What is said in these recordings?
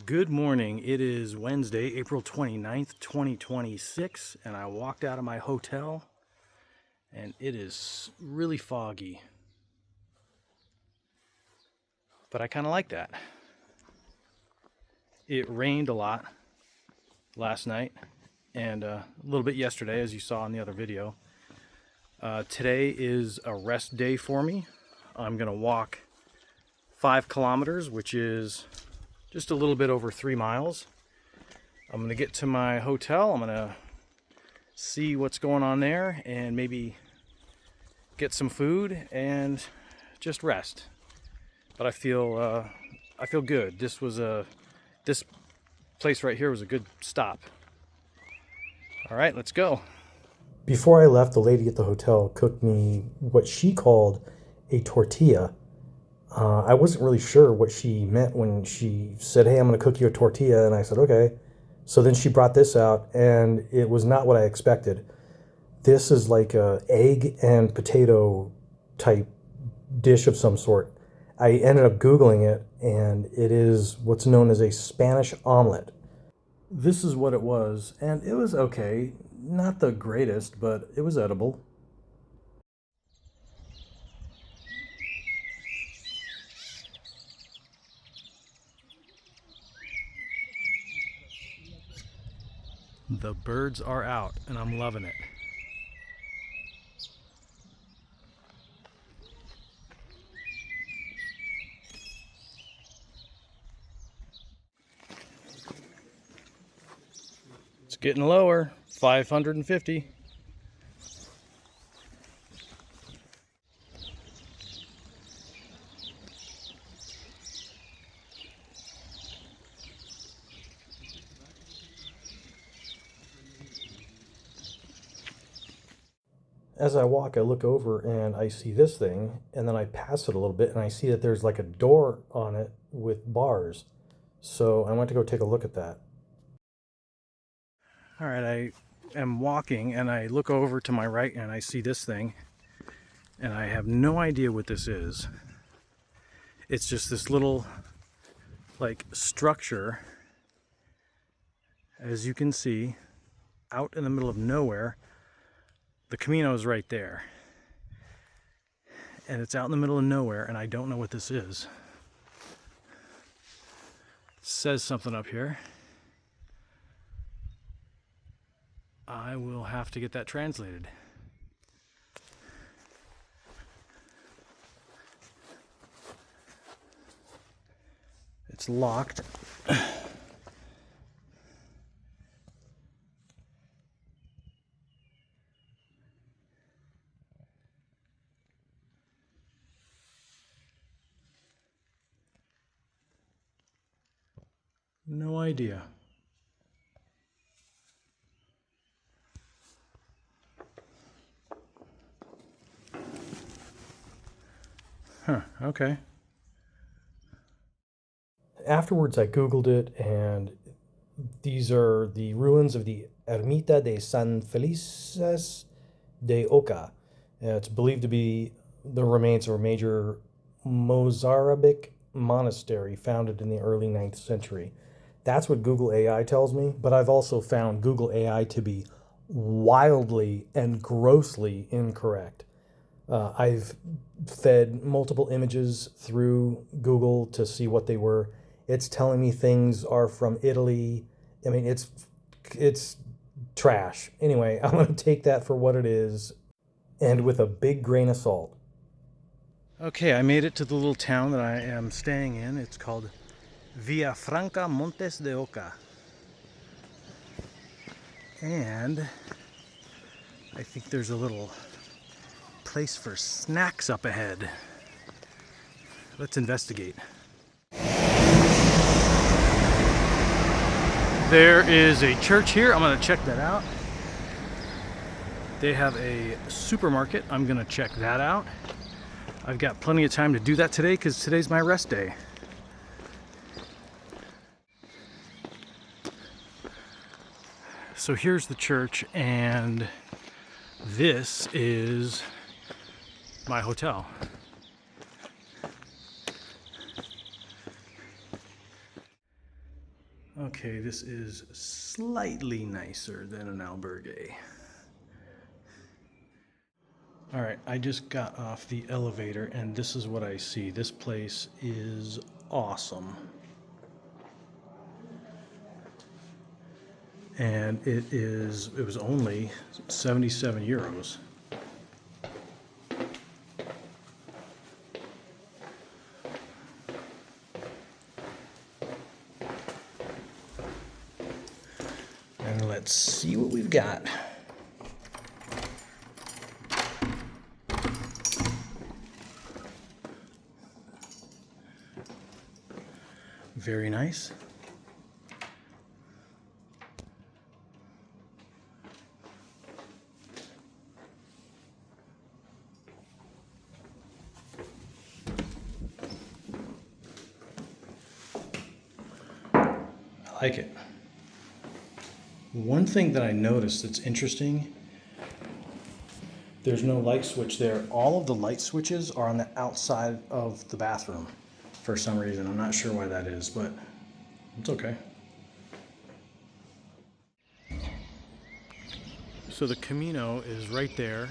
Good morning. It is Wednesday, April 29th, 2026, and I walked out of my hotel and it is really foggy. But I kind of like that. It rained a lot last night and a little bit yesterday, as you saw in the other video. Today is a rest day for me. I'm going to walk 5 kilometers, which is just a little bit over 3 miles. I'm gonna get to my hotel. I'm gonna see what's going on there and maybe get some food and just rest. But I feel good. This place right here was a good stop. All right, let's go. Before I left, the lady at the hotel cooked me what she called a tortilla. I wasn't really sure what she meant when she said, "Hey, I'm going to cook you a tortilla." And I said, "Okay." So then she brought this out, and it was not what I expected. This is like a egg and potato type dish of some sort. I ended up Googling it, and it is what's known as a Spanish omelet. This is what it was, and it was okay. Not the greatest, but it was edible. The birds are out and I'm loving it. It's getting lower, 550. As I walk, I look over and I see this thing, and then I pass it a little bit and I see that there's like a door on it with bars. So I went to go take a look at that. All right, I am walking and I look over to my right and I see this thing and I have no idea what this is. It's just this little like structure, as you can see, out in the middle of nowhere. The Camino is right there and it's out in the middle of nowhere and I don't know what this is. It says something up here. I will have to get that translated. It's locked. No idea. Huh, okay. Afterwards, I Googled it, and these are the ruins of the Ermita de San Felices de Oca. It's believed to be the remains of a major Mozarabic monastery founded in the early 9th century. That's what Google AI tells me, but I've also found Google AI to be wildly and grossly incorrect. I've fed multiple images through Google to see what they were. It's telling me things are from Italy. I mean, it's trash. Anyway, I'm going to take that for what it is and with a big grain of salt. Okay, I made it to the little town that I am staying in. It's called Villafranca Montes de Oca. And I think there's a little place for snacks up ahead. Let's investigate. There is a church here. I'm gonna check that out. They have a supermarket. I'm gonna check that out. I've got plenty of time to do that today because today's my rest day. So here's the church, and this is my hotel. Okay, this is slightly nicer than an albergue. All right, I just got off the elevator and this is what I see. This place is awesome. And it was only 77 euros. And let's see what we've got. Very nice. I like it. One thing that I noticed that's interesting, there's no light switch there. All of the light switches are on the outside of the bathroom for some reason. I'm not sure why that is, but it's okay. So the Camino is right there,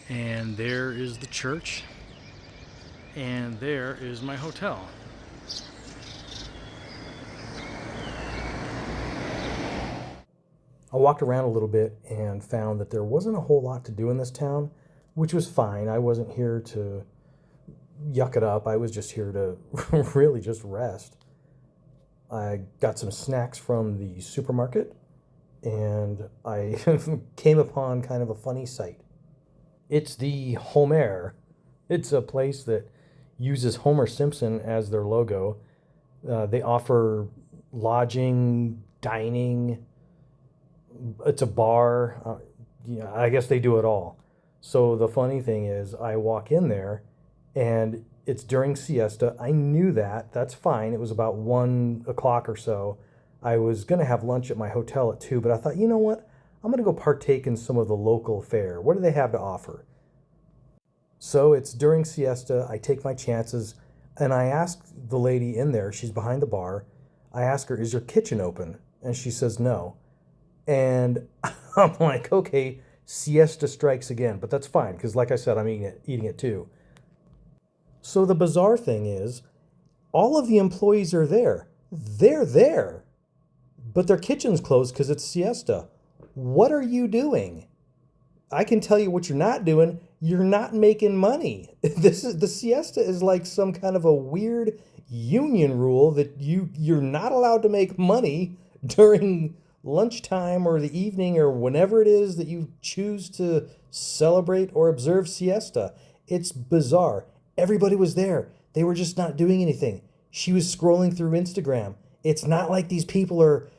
and there is the church, and there is my hotel. I walked around a little bit and found that there wasn't a whole lot to do in this town, which was fine. I wasn't here to yuck it up. I was just here to really just rest. I got some snacks from the supermarket and I came upon kind of a funny sight. It's the Homer. It's a place that uses Homer Simpson as their logo. They offer lodging, dining. It's a bar. I guess they do it all. So the funny thing is, I walk in there, and it's during siesta. I knew that. That's fine. It was about 1 o'clock or so. I was gonna have lunch at my hotel at 2, but I thought, you know what? I'm gonna go partake in some of the local fare. What do they have to offer? So it's during siesta. I take my chances, and I ask the lady in there. She's behind the bar. I ask her, "Is your kitchen open?" And she says no. And I'm like, okay, siesta strikes again, but that's fine because, like I said, I'm eating it too. So the bizarre thing is, all of the employees are there. They're there, but their kitchen's closed because it's siesta. What are you doing? I can tell you what you're not doing. You're not making money. The siesta is like some kind of a weird union rule that you're not allowed to make money during lunchtime or the evening or whenever it is that you choose to celebrate or observe siesta. It's bizarre. Everybody was there. They were just not doing anything. She was scrolling through Instagram. It's not like these people are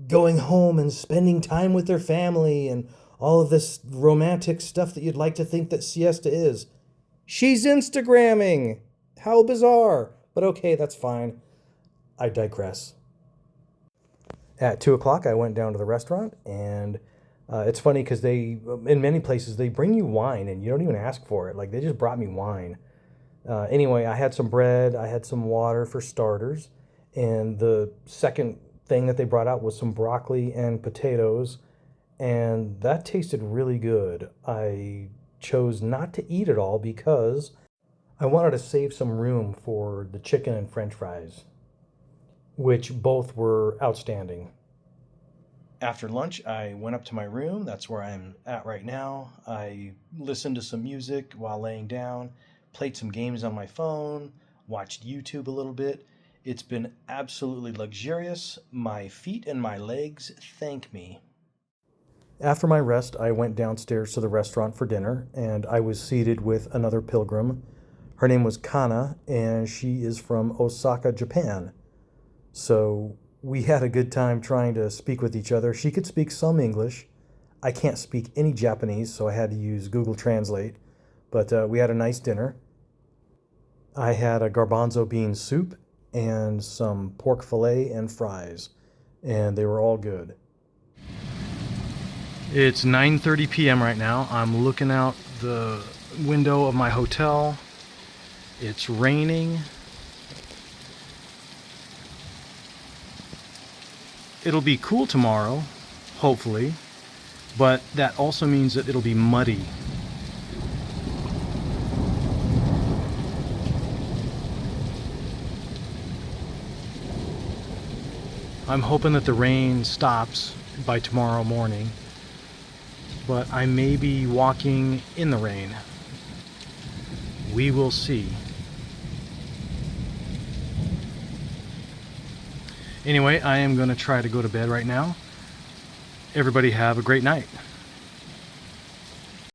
going home and spending time with their family and all of this romantic stuff that you'd like to think that siesta is. She's Instagramming. How bizarre. But okay, that's fine. I digress. At 2 o'clock, I went down to the restaurant, and it's funny because in many places, they bring you wine, and you don't even ask for it. Like, they just brought me wine. Anyway, I had some bread, I had some water for starters, and the second thing that they brought out was some broccoli and potatoes, and that tasted really good. I chose not to eat it all because I wanted to save some room for the chicken and french fries, which both were outstanding. After lunch, I went up to my room. That's where I'm at right now. I listened to some music while laying down, played some games on my phone, watched YouTube a little bit. It's been absolutely luxurious. My feet and my legs thank me. After my rest, I went downstairs to the restaurant for dinner, and I was seated with another pilgrim. Her name was Kana, and she is from Osaka, Japan. So we had a good time trying to speak with each other. She could speak some English. I can't speak any Japanese, so I had to use Google Translate. But we had a nice dinner. I had a garbanzo bean soup and some pork fillet and fries, and they were all good. It's 9:30 p.m. right now. I'm looking out the window of my hotel. It's raining. it'll be cool tomorrow, hopefully, but that also means that it'll be muddy. I'm hoping that the rain stops by tomorrow morning, but I may be walking in the rain. We will see. Anyway, I am going to try to go to bed right now. Everybody have a great night.